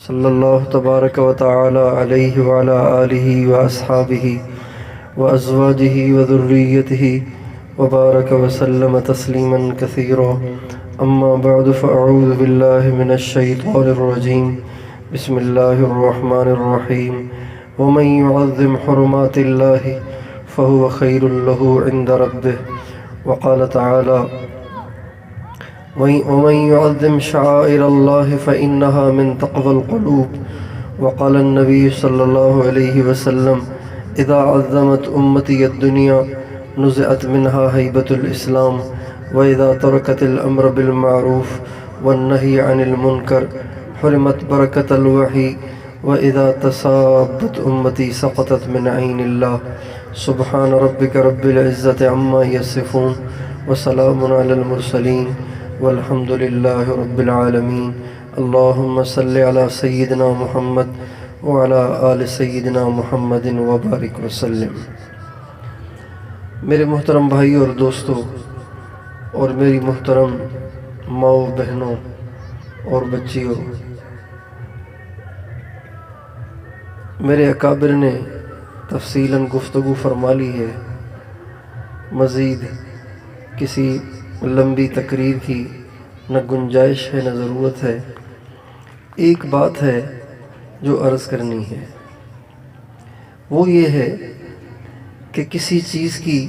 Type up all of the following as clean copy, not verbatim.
صلی اللہ تبارک و تعالی علیہ وعلی آلہ واصحابہ وازواجہ وذریتہ وبارک وسلم تسلیما کثیرا اما بعد فاعوذ باللہ من الشیطان الرجیم بسم اللہ الرحمن الرحیم ومن يعظم حرمات اللہ فهو خیر له عند ربه وقال تعالی ومن يعظم شعائر الله فإنها من تقوى القلوب وقال النبي صلى الله عليه وسلم إذا عظمت أمتي الدنيا نزعت منها هيبة الإسلام وإذا تركت الأمر بالمعروف والنهي عن المنكر حرمت بركة الوحي وإذا تسابت أمتي سقطت من عين الله سبحان ربك رب العزة عما يصفون وسلام على المرسلين والحمد للہ رب العالمین اللہم صلی علی سیدنا محمد وعلی آل سیدنا محمد وبارک وسلم۔ میرے محترم بھائیوں اور دوستوں اور میری محترم ماؤں بہنوں اور بچیوں، میرے اکابر نے تفصیلاً گفتگو فرما لی ہے، مزید کسی لمبی تقریر کی نہ گنجائش ہے نہ ضرورت ہے۔ ایک بات ہے جو عرض کرنی ہے، وہ یہ ہے کہ کسی چیز کی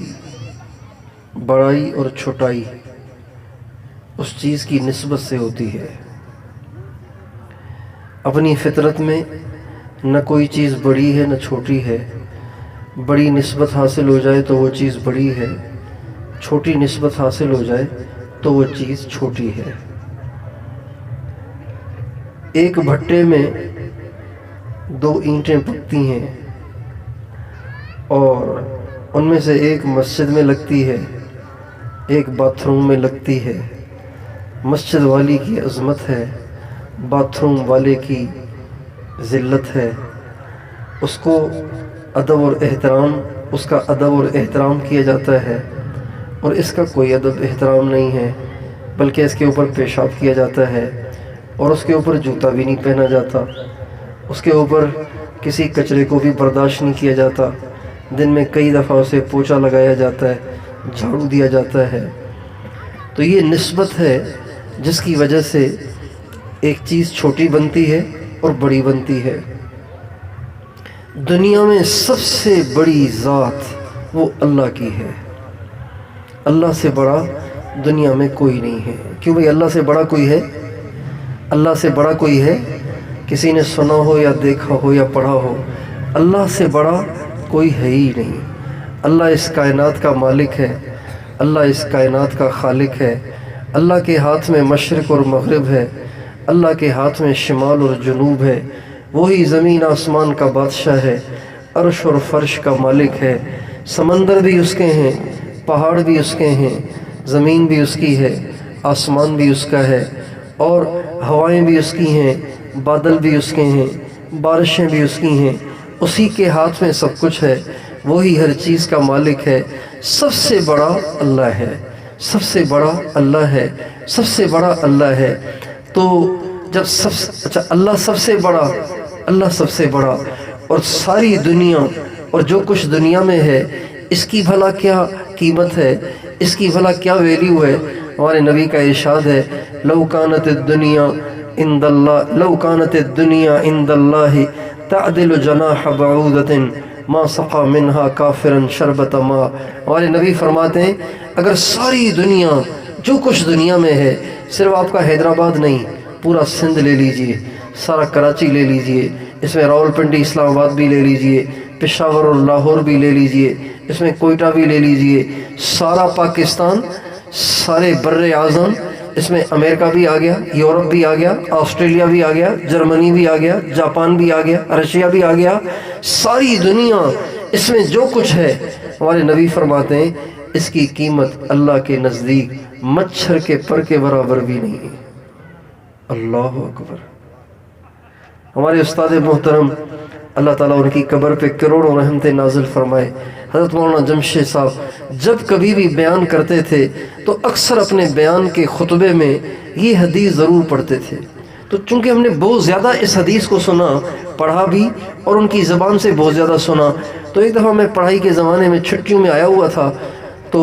بڑائی اور چھوٹائی اس چیز کی نسبت سے ہوتی ہے۔ اپنی فطرت میں نہ کوئی چیز بڑی ہے نہ چھوٹی ہے، بڑی نسبت حاصل ہو جائے تو وہ چیز بڑی ہے، چھوٹی نسبت حاصل ہو جائے تو وہ چیز چھوٹی ہے۔ ایک بھٹے میں دو اینٹیں پکتی ہیں اور ان میں سے ایک مسجد میں لگتی ہے، ایک باتھ روم میں لگتی ہے۔ مسجد والی کی عظمت ہے، باتھ روم والے کی ذلت ہے، اس کو ادب اور احترام کیا جاتا ہے، اور اس کا کوئی ادب احترام نہیں ہے، بلکہ اس کے اوپر پیشاب کیا جاتا ہے، اور اس کے اوپر جوتا بھی نہیں پہنا جاتا، اس کے اوپر کسی کچرے کو بھی برداشت نہیں کیا جاتا، دن میں کئی دفعہ اسے پوچھا لگایا جاتا ہے، جھاڑو دیا جاتا ہے۔ تو یہ نسبت ہے جس کی وجہ سے ایک چیز چھوٹی بنتی ہے اور بڑی بنتی ہے۔ دنیا میں سب سے بڑی ذات وہ اللہ کی ہے، اللہ سے بڑا دنیا میں کوئی نہیں ہے۔ کیوں بھئی اللہ سے بڑا کوئی ہے؟ اللہ سے بڑا کوئی ہے؟ کسی نے سنا ہو یا دیکھا ہو یا پڑھا ہو، اللہ سے بڑا کوئی ہے ہی نہیں۔ اللہ اس کائنات کا مالک ہے، اللہ اس کائنات کا خالق ہے، اللہ کے ہاتھ میں مشرق اور مغرب ہے، اللہ کے ہاتھ میں شمال اور جنوب ہے، وہی زمین آسمان کا بادشاہ ہے، عرش اور فرش کا مالک ہے، سمندر بھی اس کے ہیں، پہاڑ بھی اس کے ہیں، زمین بھی اس کی ہے، آسمان بھی اس کا ہے، اور ہوائیں بھی اس کی ہیں، بادل بھی اس کے ہیں، بارشیں بھی اس کی ہیں، اسی کے ہاتھ میں سب کچھ ہے، وہی ہر چیز کا مالک ہے۔ سب سے بڑا اللہ ہے، سب سے بڑا اللہ ہے، سب سے بڑا اللہ ہے۔ تو جب اللہ سب سے بڑا اور ساری دنیا اور جو کچھ دنیا میں ہے، اس کی بھلا کیا قیمت ہے، اس کی بھلا کیا ویلیو ہے؟ ہمارے نبی کا ارشاد ہے، لو کانت الدنیا عند اللہ تعدل جناح بعوضۃ ما سقى منها کافرا شربۃ ماء۔ ہمارے نبی فرماتے ہیں اگر ساری دنیا، جو کچھ دنیا میں ہے، صرف آپ کا حیدرآباد نہیں، پورا سندھ لے لیجئے، سارا کراچی لے لیجئے، اس میں راولپنڈی اسلام آباد بھی لے لیجئے، پشاور اور لاہور بھی لے لیجئے، اس میں کوئٹہ بھی لے لیجئے، سارا پاکستان، سارے بر اعظم، اس میں امریکہ بھی آ گیا، یورپ بھی آ گیا، آسٹریلیا بھی آ گیا، جرمنی بھی آ گیا، جاپان بھی آ گیا، رشیا بھی آ گیا، ساری دنیا، اس میں جو کچھ ہے، ہمارے نبی فرماتے ہیں اس کی قیمت اللہ کے نزدیک مچھر کے پر کے برابر بھی نہیں ہے۔ اللہ اکبر۔ ہمارے استاد محترم اللہ تعالیٰ ان کی قبر پہ کروڑوں رحمتیں نازل فرمائے، حضرت مولانا جمشید صاحب جب کبھی بھی بیان کرتے تھے تو اکثر اپنے بیان کے خطبے میں یہ حدیث ضرور پڑھتے تھے، تو چونکہ ہم نے بہت زیادہ اس حدیث کو سنا، پڑھا بھی اور ان کی زبان سے بہت زیادہ سنا، تو ایک دفعہ میں پڑھائی کے زمانے میں چھٹیوں میں آیا ہوا تھا، تو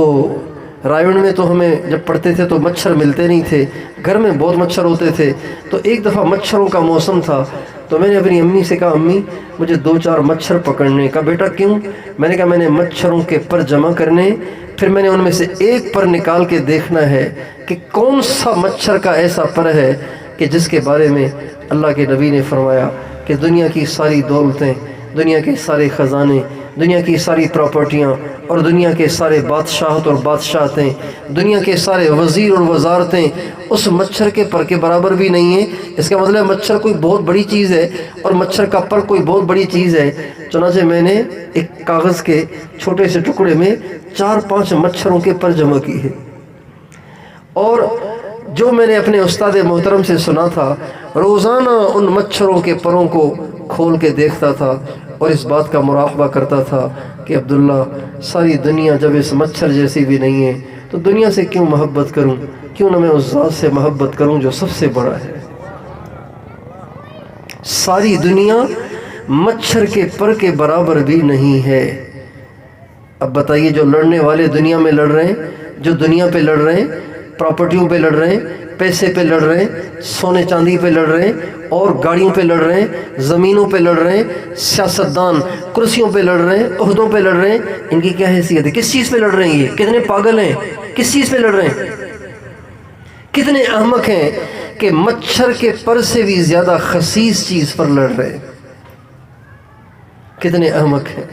رائے میں تو ہمیں جب پڑھتے تھے تو مچھر ملتے نہیں تھے، گھر میں بہت مچھر ہوتے تھے، تو ایک دفعہ مچھروں کا موسم تھا، تو میں نے اپنی امی سے کہا امی مجھے 2-4 مچھر پکڑنے کا۔ بیٹا کیوں؟ میں نے کہا میں نے مچھروں کے پر جمع کرنے، پھر میں نے ان میں سے ایک پر نکال کے دیکھنا ہے کہ کون سا مچھر کا ایسا پر ہے کہ جس کے بارے میں اللہ کے نبی نے فرمایا کہ دنیا کی ساری دولتیں، دنیا کے سارے خزانے، دنیا کی ساری پراپرٹیاں اور دنیا کے سارے بادشاہت اور بادشاہتیں، دنیا کے سارے وزیر اور وزارتیں اس مچھر کے پر کے برابر بھی نہیں ہیں۔ اس کا مطلب مچھر کوئی بہت بڑی چیز ہے اور مچھر کا پر کوئی بہت بڑی چیز ہے۔ چنانچہ میں نے ایک کاغذ کے چھوٹے سے ٹکڑے میں 4-5 مچھروں کے پر جمع کی ہے، اور جو میں نے اپنے استاد محترم سے سنا تھا، روزانہ ان مچھروں کے پروں کو کھول کے دیکھتا تھا اور اس بات کا مراقبہ کرتا تھا کہ عبداللہ ساری دنیا جب اس مچھر جیسی بھی نہیں ہے تو دنیا سے کیوں محبت کروں؟ کیوں نہ میں اس ذات سے محبت کروں جو سب سے بڑا ہے؟ ساری دنیا مچھر کے پر کے برابر بھی نہیں ہے۔ اب بتائیے جو لڑنے والے دنیا میں لڑ رہے ہیں، جو دنیا پہ لڑ رہے ہیں، پراپرٹیوں پہ لڑ رہے ہیں، پیسے پہ لڑ رہے ہیں، سونے چاندی پہ لڑ رہے ہیں اور گاڑیوں پہ لڑ رہے ہیں، زمینوں پہ لڑ رہے ہیں، سیاستدان کرسیوں پہ لڑ رہے ہیں، عہدوں پہ لڑ رہے ہیں، ان کی کیا حیثیت ہے؟ کس چیز پہ لڑ رہے ہیں؟ یہ کتنے پاگل ہیں؟ کس چیز پہ لڑ رہے ہیں؟ کتنے احمق ہیں کہ مچھر کے پر سے بھی زیادہ خسیس چیز پر لڑ رہے ہیں؟ کتنے احمق ہیں،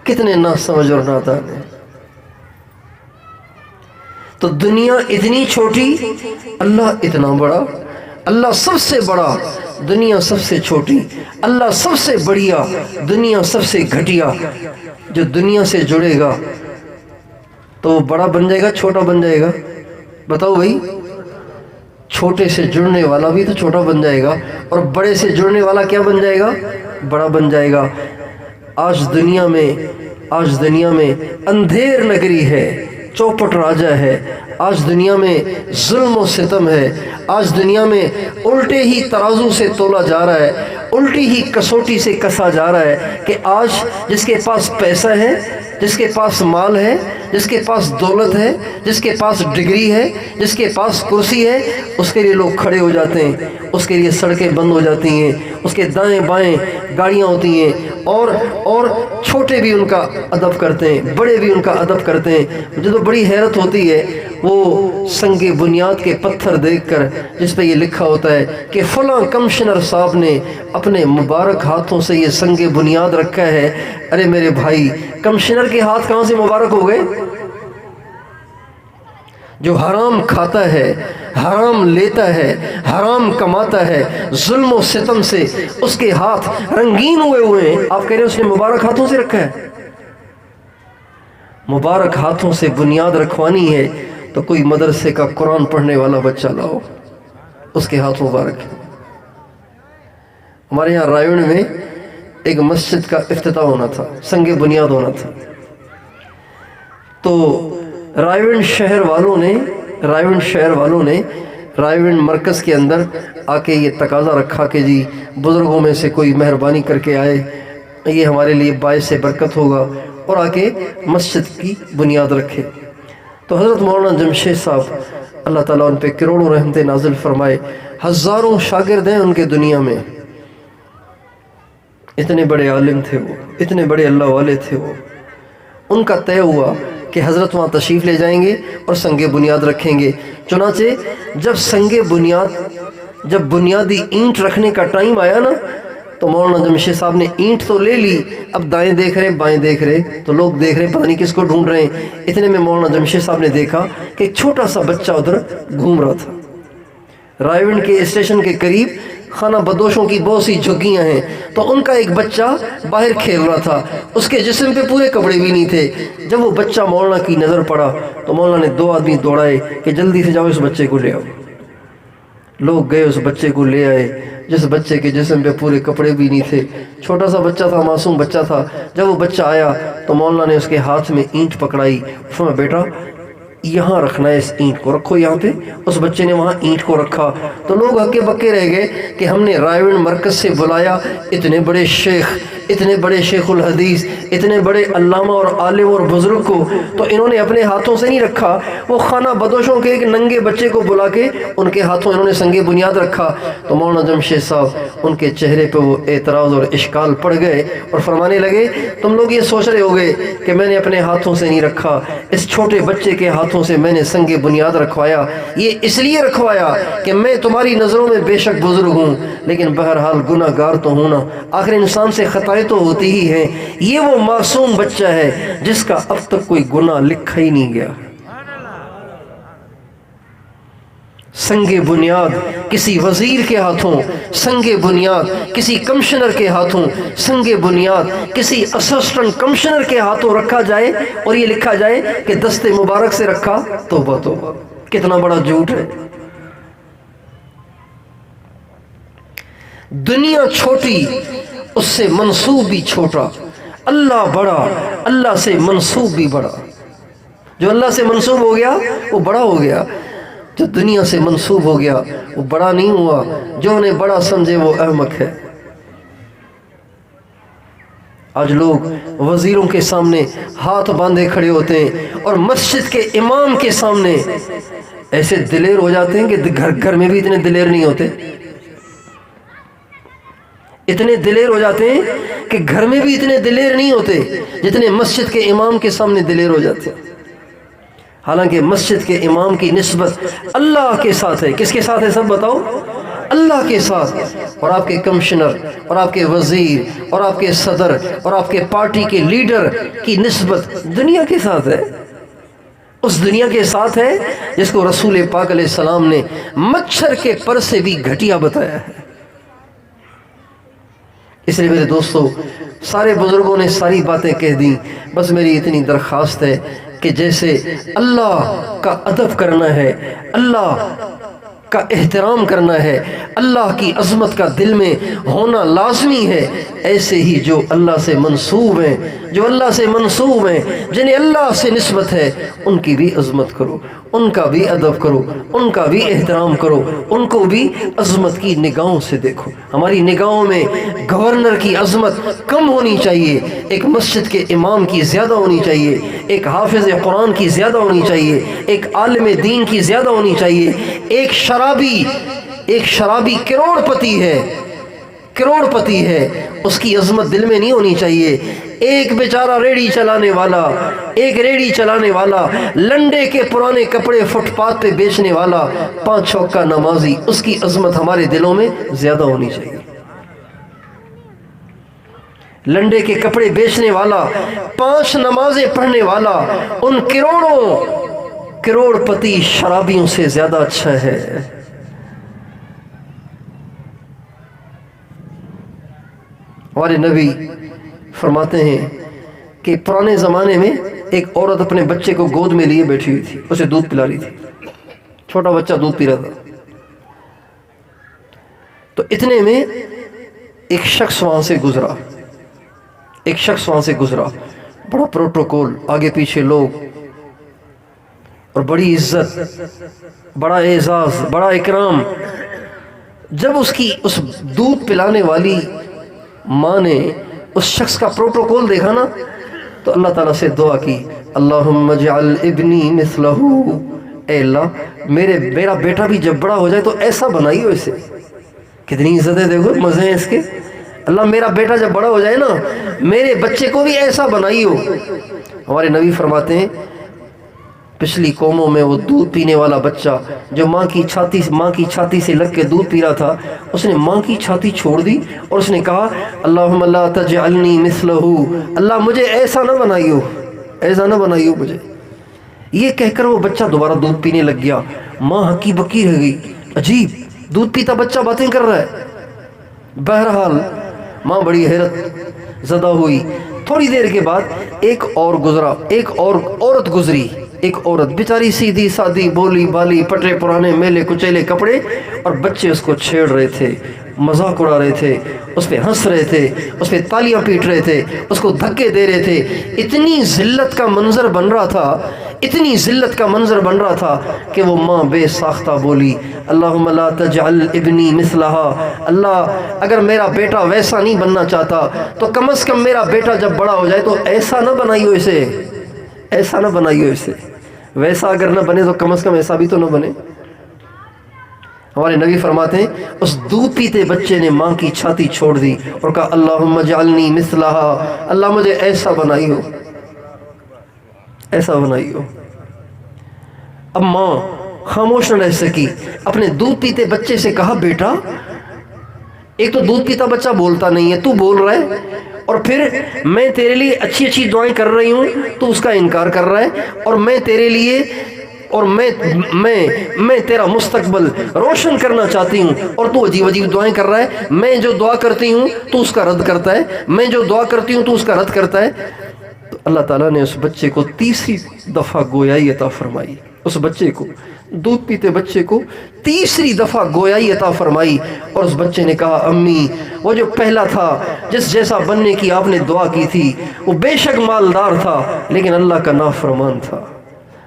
کتنے ناسمجھ اور نادان ہیں۔ تو دنیا اتنی چھوٹی، اللہ اتنا بڑا، اللہ سب سے بڑا، دنیا سب سے چھوٹی، اللہ سب سے بڑھیا، دنیا سب سے گھٹیا۔ جو دنیا سے جڑے گا تو وہ بڑا بن جائے گا، چھوٹا بن جائے گا؟ بتاؤ بھائی، چھوٹے سے جڑنے والا بھی تو چھوٹا بن جائے گا، اور بڑے سے جڑنے والا کیا بن جائے گا؟ بڑا بن جائے گا۔ آج دنیا میں اندھیر نگری ہے، چوپٹ راجہ ہے، آج دنیا میں ظلم و ستم ہے، آج دنیا میں الٹے ہی ترازو سے تولا جا رہا ہے، الٹی ہی کسوٹی سے کسا جا رہا ہے کہ آج جس کے پاس پیسہ ہے، جس کے پاس مال ہے، جس کے پاس دولت ہے، جس کے پاس ڈگری ہے، جس کے پاس کرسی ہے، اس کے لیے لوگ کھڑے ہو جاتے ہیں، اس کے لیے سڑکیں بند ہو جاتی ہیں، اس کے دائیں بائیں گاڑیاں ہوتی ہیں، اور چھوٹے بھی ان کا ادب کرتے ہیں، بڑے بھی ان کا ادب کرتے ہیں۔ مجھے تو بڑی حیرت ہوتی ہے وہ سنگ بنیاد کے پتھر دیکھ کر جس پہ یہ لکھا ہوتا ہے کہ فلاں کمشنر صاحب نے اپنے مبارک ہاتھوں سے یہ سنگ بنیاد رکھا ہے۔ ارے میرے بھائی، کمشنر کے ہاتھ کہاں سے مبارک ہو گئے؟ جو حرام کھاتا ہے، حرام لیتا ہے، حرام کماتا ہے، ظلم و ستم سے اس کے ہاتھ رنگین ہوئے ہیں، آپ کہہ رہے ہیں اس نے مبارک ہاتھوں سے رکھا ہے؟ مبارک ہاتھوں سے بنیاد رکھوانی ہے تو کوئی مدرسے کا قرآن پڑھنے والا بچہ لاؤ، اس کے ہاتھ مبارک ہے۔ ہمارے یہاں رائے میں ایک مسجد کا افتتاح ہونا تھا، سنگ بنیاد ہونا تھا، تو رائے شہر والوں نے رائے مرکز کے اندر آ کے یہ تقاضا رکھا کہ جی بزرگوں میں سے کوئی مہربانی کر کے آئے، یہ ہمارے لیے باعث برکت ہوگا، اور آ کے مسجد کی بنیاد رکھے۔ تو حضرت مولانا جمشید صاحب اللہ تعالیٰ ان پہ کروڑوں رحمتیں نازل فرمائے، ہزاروں شاگرد ہیں ان کے دنیا میں، اتنے بڑے عالم تھے وہ، اتنے بڑے اللہ والے تھے وہ۔ ان کا طے ہوا کہ حضرت وہاں تشریف لے جائیں گے اور سنگ بنیاد رکھیں گے۔ چنانچہ جب بنیادی اینٹ رکھنے کا ٹائم آیا نا، تو مولانا جمشید صاحب نے اینٹ تو لے لی، اب دائیں دیکھ رہے بائیں دیکھ رہے، تو لوگ دیکھ رہے پتہ نہیں کس کو ڈھونڈ رہے ہیں۔ اتنے میں مولانا جمشید صاحب نے دیکھا کہ ایک چھوٹا سا بچہ ادھر گھوم رہا تھا۔ رائے کے اسٹیشن کے قریب خانہ بدوشوں کی بہت سی جھگیاں ہیں، تو ان کا ایک بچہ باہر کھیل رہا تھا، اس کے جسم پہ پورے کپڑے بھی نہیں تھے۔ جب وہ بچہ مولانا کی نظر پڑا تو مولانا نے 2 آدمی دوڑائے کہ جلدی سے جاؤ اس بچے کو لے آؤ۔ لوگ گئے، اس بچے کو لے آئے، جس بچے کے جسم پہ پورے کپڑے بھی نہیں تھے، چھوٹا سا بچہ تھا، معصوم بچہ تھا۔ جب وہ بچہ آیا تو مولانا نے اس کے ہاتھ میں اینٹ پکڑائی، فرمایا بیٹا یہاں رکھنا ہے، اس اینٹ کو رکھو یہاں پہ۔ اس بچے نے وہاں اینٹ کو رکھا تو لوگ ہکے بکے رہ گئے کہ ہم نے رائے مرکز سے بلایا اتنے بڑے شیخ، اتنے بڑے شیخ الحدیث، اتنے بڑے علامہ اور عالم اور بزرگ کو، تو انہوں نے اپنے ہاتھوں سے نہیں رکھا، وہ خانہ بدوشوں کے ایک ننگے بچے کو بلا کے ان کے ہاتھوں انہوں نے سنگ بنیاد رکھا۔ تو مولانا جمشید صاحب ان کے چہرے پہ وہ اعتراض اور اشکال پڑ گئے اور فرمانے لگے تم لوگ یہ سوچ رہے ہوگے کہ میں نے اپنے ہاتھوں سے نہیں رکھا، اس چھوٹے بچے کے ہاتھوں سے میں نے سنگ بنیاد رکھوایا، یہ اس لیے رکھوایا کہ میں تمہاری نظروں میں بے شک بزرگ ہوں لیکن بہرحال گناہ گار تو ہوں نا، آخر انسان سے خطائیں تو ہوتی ہی ہیں۔ یہ وہ معصوم بچہ ہے جس کا اب تک کوئی گناہ لکھا ہی نہیں گیا۔ سنگ بنیاد کسی وزیر کے ہاتھوں، سنگ بنیاد کسی کمشنر کے ہاتھوں، سنگ بنیاد کسی اسسٹنٹ کمشنر کے ہاتھوں رکھا جائے اور یہ لکھا جائے کہ دست مبارک سے رکھا، توبہ توبہ، کتنا بڑا جھوٹ ہے۔ دنیا چھوٹی، اس سے منسوب بھی چھوٹا، اللہ بڑا، اللہ سے منسوب بھی بڑا۔ جو اللہ سے منسوب ہو گیا وہ بڑا ہو گیا، جو دنیا سے منسوب ہو گیا وہ بڑا نہیں ہوا، جو انہیں بڑا سمجھے وہ احمق ہے۔ آج لوگ وزیروں کے سامنے ہاتھ باندھے کھڑے ہوتے ہیں اور مسجد کے امام کے سامنے ایسے دلیر ہو جاتے ہیں کہ گھر میں بھی اتنے دلیر نہیں ہوتے، اتنے دلیر ہو جاتے ہیں کہ گھر میں بھی اتنے دلیر نہیں ہوتے جتنے مسجد کے امام کے سامنے دلیر ہو جاتے ہیں۔ حالانکہ مسجد کے امام کی نسبت اللہ کے ساتھ ہے۔ کس کے ساتھ ہے سب بتاؤ؟ اللہ کے ساتھ۔ اور آپ کے کمشنر اور آپ کے وزیر اور آپ کے صدر اور آپ کے پارٹی کے لیڈر کی نسبت دنیا کے ساتھ ہے، اس دنیا کے ساتھ ہے جس کو رسول پاک علیہ السلام نے مچھر کے پر سے بھی گھٹیا بتایا ہے۔ اس لیے میرے دوستو، سارے بزرگوں نے ساری باتیں کہہ دیں، بس میری اتنی درخواست ہے کہ جیسے اللہ کا ادب کرنا ہے، اللہ کا احترام کرنا ہے، اللہ کی عظمت کا دل میں ہونا لازمی ہے، ایسے ہی جو اللہ سے منسوب ہیں، جو اللہ سے منسوب ہیں، جنہیں اللہ سے نسبت ہے، ان کی بھی عظمت کرو، ان کا بھی ادب کرو، ان کا بھی احترام کرو، ان کو بھی عظمت کی نگاہوں سے دیکھو۔ ہماری نگاہوں میں گورنر کی عظمت کم ہونی چاہیے، ایک مسجد کے امام کی زیادہ ہونی چاہیے، ایک حافظ قرآن کی زیادہ ہونی چاہیے، ایک عالم دین کی زیادہ ہونی چاہیے۔ ایک شرابی کروڑ پتی ہے، اس کی عظمت دل میں نہیں ہونی چاہیے۔ ایک بیچارہ ریڑھی چلانے والا لنڈے کے پرانے کپڑے فٹ پاتھ پہ بیچنے والا، 5 وقت کا نمازی، اس کی عظمت ہمارے دلوں میں زیادہ ہونی چاہیے۔ لنڈے کے کپڑے بیچنے والا، 5 نمازیں پڑھنے والا، ان کروڑ پتی شرابیوں سے زیادہ اچھا ہے۔ ہمارے نبی فرماتے ہیں کہ پرانے زمانے میں ایک عورت اپنے بچے کو گود میں لیے بیٹھی ہوئی تھی، اسے دودھ پلا رہی تھی، چھوٹا بچہ دودھ پی رہا تھا۔ تو اتنے میں ایک شخص وہاں سے گزرا، بڑا پروٹوکول، آگے پیچھے لوگ، اور بڑی عزت، بڑا اعزاز، بڑا اکرام۔ جب اس دودھ پلانے والی ماں نے اس شخص کا پروٹوکول دیکھا نا، تو اللہ تعالیٰ سے دعا کی، اللہم اجعل ابنی مثلہ، اے اللہ میرا بیٹا بھی جب بڑا ہو جائے تو ایسا بنائیو اسے۔ کتنی عزتیں دیکھو، مزے ہیں اس کے۔ اللہ میرا بیٹا جب بڑا ہو جائے نا، میرے بچے کو بھی ایسا بنائیو۔ ہمارے نبی فرماتے ہیں پچھلی قوموں میں وہ دودھ پینے والا بچہ جو ماں کی چھاتی سے لگ کے دودھ پی رہا تھا، اس نے ماں کی چھاتی چھوڑ دی اور اس نے کہا اللہم لا تجعلنی مثلہ، اللہ مجھے ایسا نہ بنائیو مجھے۔ یہ کہہ کر وہ بچہ دوبارہ دودھ پینے لگ گیا۔ ماں ہکی بکی رہ گئی، عجیب، دودھ پیتا بچہ باتیں کر رہا ہے۔ بہرحال ماں بڑی حیرت زدہ ہوئی۔ تھوڑی دیر کے بعد ایک عورت گزری، ایک عورت بیچاری سیدھی سادی، بولی بالی، پٹے پرانے میلے کچیلے کپڑے، اور بچے اس کو چھیڑ رہے تھے، مذاق اڑا رہے تھے، اس پہ ہنس رہے تھے، اس پہ تالیاں پیٹ رہے تھے، اس کو دھکے دے رہے تھے۔ اتنی ذلت کا منظر بن رہا تھا، اتنی ذلت کا منظر بن رہا تھا کہ وہ ماں بے ساختہ بولی اللہم لا تجعل ابنی مثلہا، اللہ اگر میرا بیٹا ویسا نہیں بننا چاہتا تو کم از کم میرا بیٹا جب بڑا ہو جائے تو ایسا نہ بنائیو اسے، ایسا نہ بنائیو اسے، ویسا اگر نہ بنے تو کم از کم ایسا بھی تو نہ بنے۔ ہمارے نبی فرماتے ہیں اس دودھ پیتے بچے نے ماں کی چھاتی چھوڑ دی اور کہا اللہم اجعلنی مثلہا، اللہ مجھے ایسا بنائیو، ایسا بنائیو۔ اب ماں خاموش نہ رہ سکی، اپنے دودھ پیتے بچے سے کہا بیٹا ایک تو دودھ پیتا بچہ بولتا نہیں ہے، تو بول رہا ہے، اور پھر میں تیرے لیے اچھی اچھی دعائیں کر رہی ہوں تو اس کا انکار کر رہا ہے، اور میں تیرے لیے اور میں تیرا مستقبل روشن کرنا چاہتی ہوں اور تو عجیب عجیب دعائیں کر رہا ہے، میں جو دعا کرتی ہوں تو اس کا رد کرتا ہے، میں جو دعا کرتی ہوں تو اس کا رد کرتا ہے۔ تو اللہ تعالیٰ نے اس بچے کو تیسری دفعہ گویائی عطا فرمائی، اس بچے کو، دودھ پیتے بچے کو تیسری دفعہ گویائی عطا فرمائی، اور اس بچے نے کہا امی وہ جو پہلا تھا جس جیسا بننے کی آپ نے دعا کی تھی وہ بے شک مالدار تھا لیکن اللہ کا نافرمان تھا،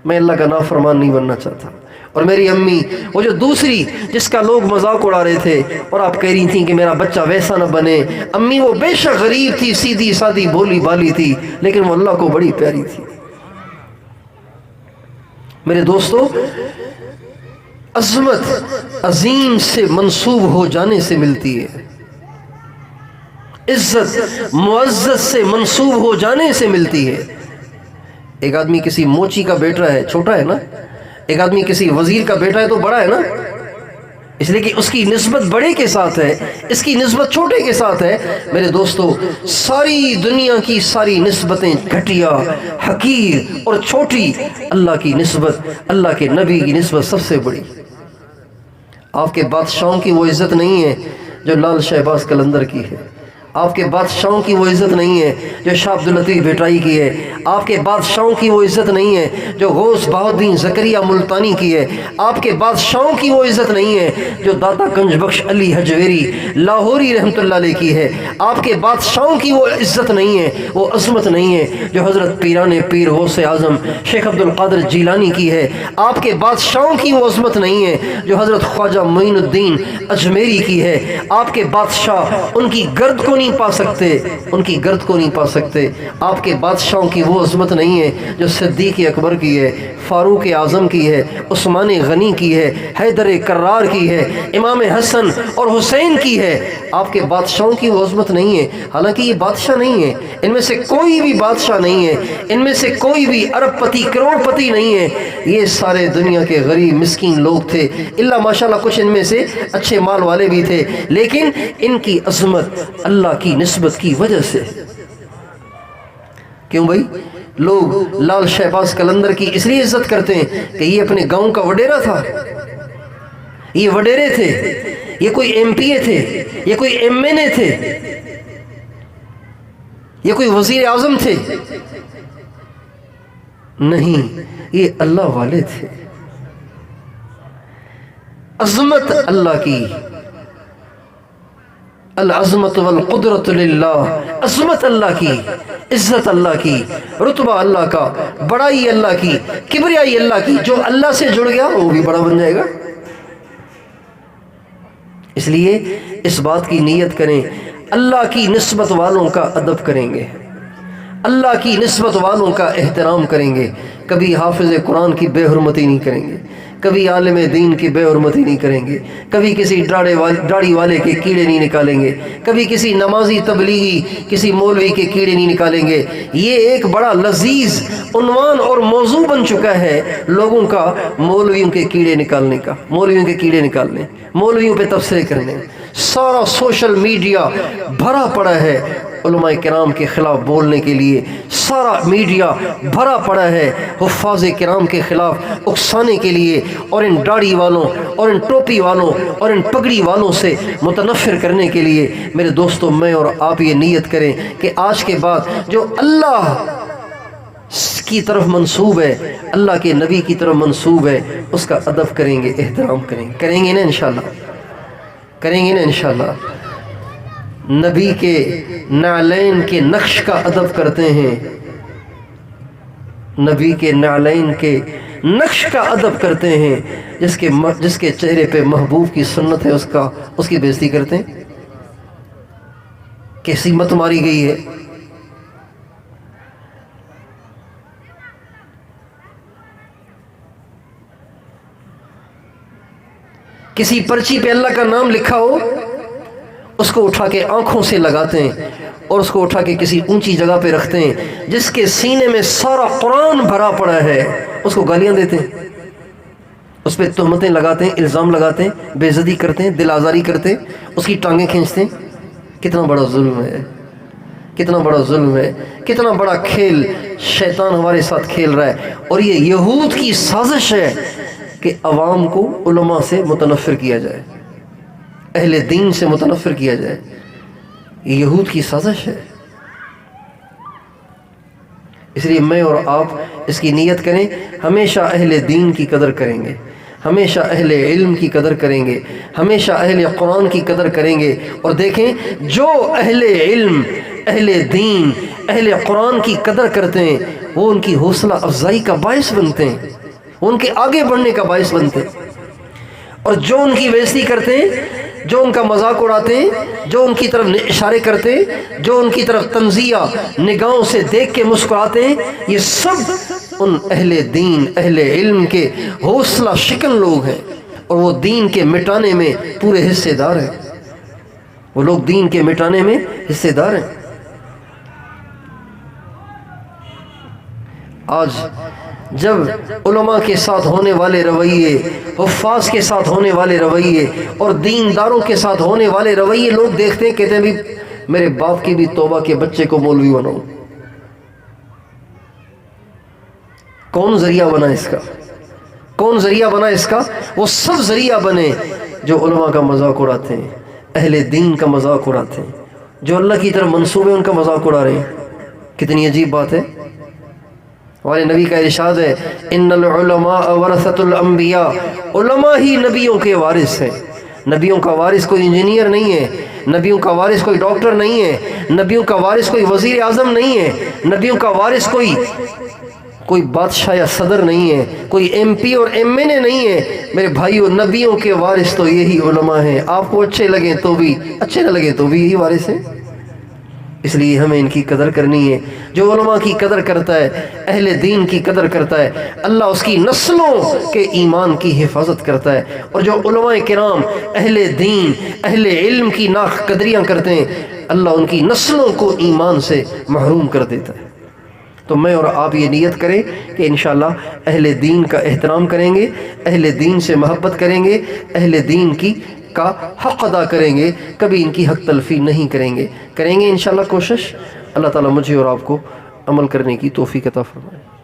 میں اللہ کا نافرمان نہیں بننا چاہتا۔ اور میری امی وہ جو دوسری جس کا لوگ مذاق اڑا رہے تھے اور آپ کہہ رہی تھیں کہ میرا بچہ ویسا نہ بنے، امی وہ بے شک غریب تھی، سیدھی سادھی بولی بالی تھی لیکن وہ اللہ کو بڑی پیاری تھی۔ میرے دوستو عظمت عظیم سے منسوب ہو جانے سے ملتی ہے، عزت معزز سے منسوب ہو جانے سے ملتی ہے۔ ایک آدمی کسی موچی کا بیٹا ہے، چھوٹا ہے نا، ایک آدمی کسی وزیر کا بیٹا ہے تو بڑا ہے نا، اس لیے کہ اس کی نسبت بڑے کے ساتھ ہے، اس کی نسبت چھوٹے کے ساتھ ہے۔ میرے دوستو ساری دنیا کی ساری نسبتیں گھٹیا، حقیر اور چھوٹی، اللہ کی نسبت، اللہ کے نبی کی نسبت سب سے بڑی۔ آپ کے بادشاہوں کی وہ عزت نہیں ہے جو لال شہباز قلندر کی ہے، آپ کے بادشاہوں کی وہ عزت نہیں ہے جو شاہ عبداللطیف بھٹائی کی ہے، آپ کے بادشاہوں کی وہ عزت نہیں ہے جو غوث بہاؤالدین زکریا ملتانی کی ہے، آپ کے بادشاہوں کی وہ عزت نہیں ہے جو داتا گنج بخش علی حجویری لاہوری رحمۃ اللہ علیہ کی ہے، آپ کے بادشاہوں کی وہ عزت نہیں ہے، وہ عظمت نہیں ہے جو حضرت پیران پیر غوث اعظم شیخ عبد القادر جیلانی کی ہے، آپ کے بادشاہوں کی وہ عظمت نہیں ہے جو حضرت خواجہ معین الدین اجمیری کی ہے، آپ کے بادشاہ ان کی گرد کو نہیں پا سکتے، ان کی گرد کو نہیں پا سکتے، آپ کے بادشاہوں کی وہ عظمت نہیں ہے جو صدیق اکبر کی ہے، فاروق اعظم کی ہے، عثمان غنی کی ہے، حیدر کرار کی ہے، امام حسن اور حسین کی ہے، آپ کے بادشاہوں کی وہ عظمت نہیں ہے۔ حالانکہ یہ بادشاہ نہیں ہے، ان میں سے کوئی بھی بادشاہ نہیں ہے، ان میں سے کوئی بھی ارب پتی کروڑ پتی نہیں ہے، یہ سارے دنیا کے غریب مسکین لوگ تھے، اللہ ماشاءاللہ کچھ ان میں سے اچھے مال والے بھی تھے، لیکن ان کی عظمت اللہ کی نسبت کی وجہ سے۔ کیوں بھائی؟ لوگ لال شہباز قلندر کی اس لیے عزت کرتے ہیں کہ یہ اپنے گاؤں کا وڈیرا تھا، یہ وڈیرے تھے، یہ کوئی ایم پی اے تھے، یہ کوئی ایم این اے تھے، یہ کوئی وزیر اعظم تھے، نہیں، یہ اللہ والے تھے۔ عظمت اللہ کی، العظمت والقدرت للہ، عظمت اللہ کی، عزت اللہ کی، رتبہ اللہ کا، بڑائی اللہ کی، کبریائی اللہ کی، جو اللہ سے جڑ گیا وہ بھی بڑا بن جائے گا۔ اس لیے اس بات کی نیت کریں اللہ کی نسبت والوں کا ادب کریں گے، اللہ کی نسبت والوں کا احترام کریں گے، کبھی حافظ قرآن کی بے حرمتی نہیں کریں گے، کبھی عالم دین کی بے حرمتی نہیں کریں گے، کبھی کسی داڑھی والے کے کیڑے نہیں نکالیں گے، کبھی کسی نمازی تبلیغی کسی مولوی کے کیڑے نہیں نکالیں گے۔ یہ ایک بڑا لذیذ عنوان اور موضوع بن چکا ہے لوگوں کا، مولویوں کے کیڑے نکالنے کا، مولویوں کے کیڑے نکالنے، مولویوں پہ تبصرے کرنے۔ سارا سوشل میڈیا بھرا پڑا ہے علماء کرام کے خلاف بولنے کے لیے، سارا میڈیا بھرا پڑا ہے حفاظ کرام کے خلاف اکسانے کے لیے، اور ان داڑھی والوں اور ان ٹوپی والوں اور ان پگڑی والوں سے متنفر کرنے کے لیے۔ میرے دوستو میں اور آپ یہ نیت کریں کہ آج کے بعد جو اللہ کی طرف منسوب ہے، اللہ کے نبی کی طرف منسوب ہے، اس کا ادب کریں گے، احترام کریں گے نا انشاءاللہ، کریں گے نا انشاءاللہ۔ نبی کے نعلین کے نقش کا ادب کرتے ہیں، نبی کے نعلین کے نقش کا ادب کرتے ہیں، جس کے چہرے پہ محبوب کی سنت ہے اس کی بےزتی کرتے ہیں؟ کیسی مت ماری گئی ہے۔ کسی پرچی پہ اللہ کا نام لکھا ہو، اس کو اٹھا کے آنکھوں سے لگاتے ہیں اور اس کو اٹھا کے کسی اونچی جگہ پہ رکھتے ہیں، جس کے سینے میں سارا قرآن بھرا پڑا ہے، اس کو گالیاں دیتے ہیں، اس پہ تہمتیں لگاتے ہیں، الزام لگاتے ہیں، بے عزتی کرتے ہیں، دل آزاری کرتے ہیں، اس کی ٹانگیں کھینچتے ہیں۔ کتنا بڑا ظلم ہے، کتنا بڑا ظلم ہے، کتنا بڑا کھیل شیطان ہمارے ساتھ کھیل رہا ہے۔ اور یہ یہود کی سازش ہے کہ عوام کو علماء سے متنفر کیا جائے، اہل دین سے متنفر کیا جائے، یہ یہود کی سازش ہے۔ اس لیے میں اور آپ اس کی نیت کریں، ہمیشہ اہل دین کی قدر کریں گے، ہمیشہ اہل علم کی قدر کریں گے، ہمیشہ اہل قرآن کی قدر کریں گے۔ اور دیکھیں، جو اہل علم، اہل دین، اہل قرآن کی قدر کرتے ہیں، وہ ان کی حوصلہ افزائی کا باعث بنتے ہیں، وہ ان کے آگے بڑھنے کا باعث بنتے ہیں۔ اور جو ان کی بےزتی کرتے ہیں، جو ان کا مذاق اڑاتے ہیں، جو ان کی طرف اشارے کرتے ہیں، جو ان کی طرف تنزیہ نگاہوں سے دیکھ کے مسکراتے ہیں، یہ سب ان اہل دین، اہل علم کے حوصلہ شکن لوگ ہیں، اور وہ دین کے مٹانے میں پورے حصے دار ہیں، وہ لوگ دین کے مٹانے میں حصے دار ہیں۔ آج جب علماء کے ساتھ ہونے والے رویے، حفاظ کے ساتھ ہونے والے رویے اور دینداروں کے ساتھ ہونے والے رویے لوگ دیکھتے ہیں، کہتے ہیں بھی میرے باپ کی بھی توبہ کے بچے کو مولوی بناؤ۔ کون ذریعہ بنا اس کا؟ کون ذریعہ بنا اس کا؟ وہ سب ذریعہ بنے جو علماء کا مذاق اڑاتے ہیں، اہل دین کا مذاق اڑاتے ہیں، جو اللہ کی طرف منسوب ہے ان کا مذاق اڑا رہے ہیں۔ کتنی عجیب بات ہے۔ ہمارے نبی کا ارشاد ہے، ان العلماء ورثۃ الانبیاء، علماء ہی نبیوں کے وارث ہیں۔ نبیوں کا وارث کوئی انجینئر نہیں ہے، نبیوں کا وارث کوئی ڈاکٹر نہیں ہے، نبیوں کا وارث کوئی وزیر اعظم نہیں ہے، نبیوں کا وارث کوئی بادشاہ یا صدر نہیں ہے، کوئی ایم پی اور ایم این اے نہیں ہے۔ میرے بھائیو، نبیوں کے وارث تو یہی علماء ہیں۔ آپ کو اچھے لگیں تو بھی، اچھے نہ لگیں تو بھی یہی وارث ہیں۔ اس لیے ہمیں ان کی قدر کرنی ہے۔ جو علماء کی قدر کرتا ہے، اہل دین کی قدر کرتا ہے، اللہ اس کی نسلوں کے ایمان کی حفاظت کرتا ہے۔ اور جو علماء کرام اہل دین، اہل علم کی ناق قدریاں کرتے ہیں، اللہ ان کی نسلوں کو ایمان سے محروم کر دیتا ہے۔ تو میں اور آپ یہ نیت کریں کہ انشاءاللہ اہل دین کا احترام کریں گے، اہل دین سے محبت کریں گے، اہل دین کا حق ادا کریں گے، کبھی ان کی حق تلفی نہیں کریں گے انشاءاللہ کوشش۔ اللہ تعالیٰ مجھے اور آپ کو عمل کرنے کی توفیق عطا فرمائے۔